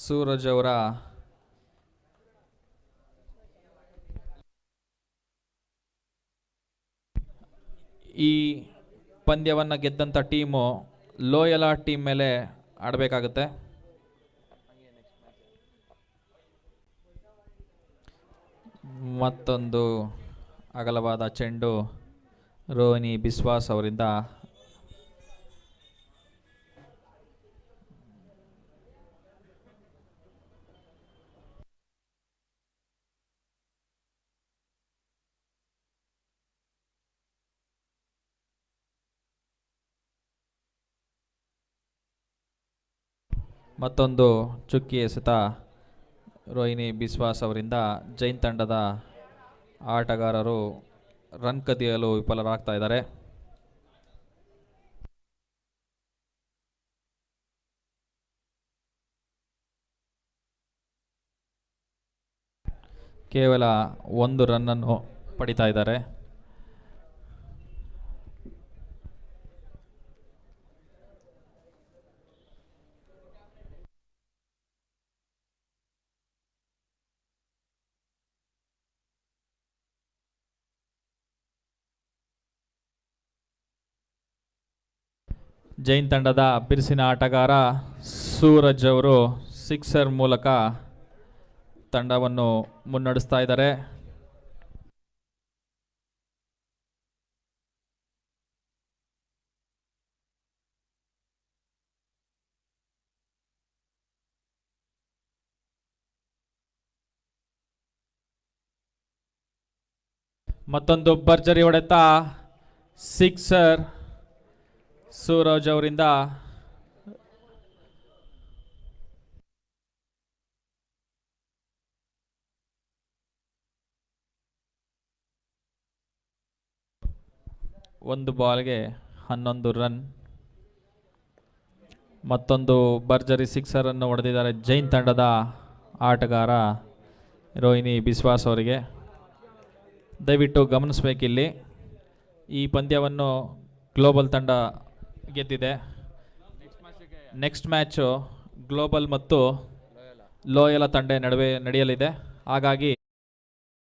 ಸೂರಜ್ ಅವರ ಈ ಪಂದ್ಯವನ್ನು ಗೆದ್ದಂಥ ಟೀಮು ಲೋಯಲಾ ಟೀಮ್ ಮೇಲೆ ಆಡಬೇಕಾಗುತ್ತೆ. ಮತ್ತೊಂದು ಅಗಲವಾದ ಚೆಂಡು ರೋಹಿಣಿ ಬಿಸ್ವಾಸ್ ಅವರಿಂದ ಮತ್ತೊಂದು ಚುಕ್ಕಿ ಎಸೆತ ರೋಹಿಣಿ ಬಿಸ್ವಾಸ್ ಅವರಿಂದ ಜೈನ್ ತಂಡದ ಆಟಗಾರರು ರನ್ ಕದಿಯಲು ವಿಫಲರಾಗ್ತಾ ಇದ್ದಾರೆ. ಕೇವಲ ಒಂದು ರನ್ನನ್ನು ಪಡಿತಾ ಇದ್ದಾರೆ. ಜೈನ್ ತಂಡದ ಬಿರುಸಿನ ಆಟಗಾರ ಸೂರಜ್ ಅವರು ಸಿಕ್ಸರ್ ಮೂಲಕ ತಂಡವನ್ನು ಮುನ್ನಡೆಸ್ತಾ ಇದ್ದಾರೆ. ಮತ್ತೊಂದು ಭರ್ಜರಿ ಹೊಡೆತ ಸಿಕ್ಸರ್ ಸೂರಜ್ ಅವರಿಂದ. ಒಂದು ಬಾಲ್ಗೆ 11 ರನ್. ಮತ್ತೊಂದು ಭರ್ಜರಿ ಸಿಕ್ಸರ್ ಅನ್ನು ಹೊಡೆದಿದ್ದಾರೆ ಜೈನ್ ತಂಡದ ಆಟಗಾರ ರೋಹಿಣಿ ಬಿಸ್ವಾಸ್ ಅವರಿಗೆ. ದಯವಿಟ್ಟು ಗಮನಿಸಬೇಕಿಲ್ಲಿ, ಈ ಪಂದ್ಯವನ್ನು ಗ್ಲೋಬಲ್ ತಂಡ ಗೆದ್ದಿದೆ. ನೆಕ್ಸ್ಟ್ ಮ್ಯಾಚು ಗ್ಲೋಬಲ್ ಮತ್ತು ಲೋಯಲಾ ತಂಡ ನಡುವೆ ನಡೆಯಲಿದೆ. ಹಾಗಾಗಿ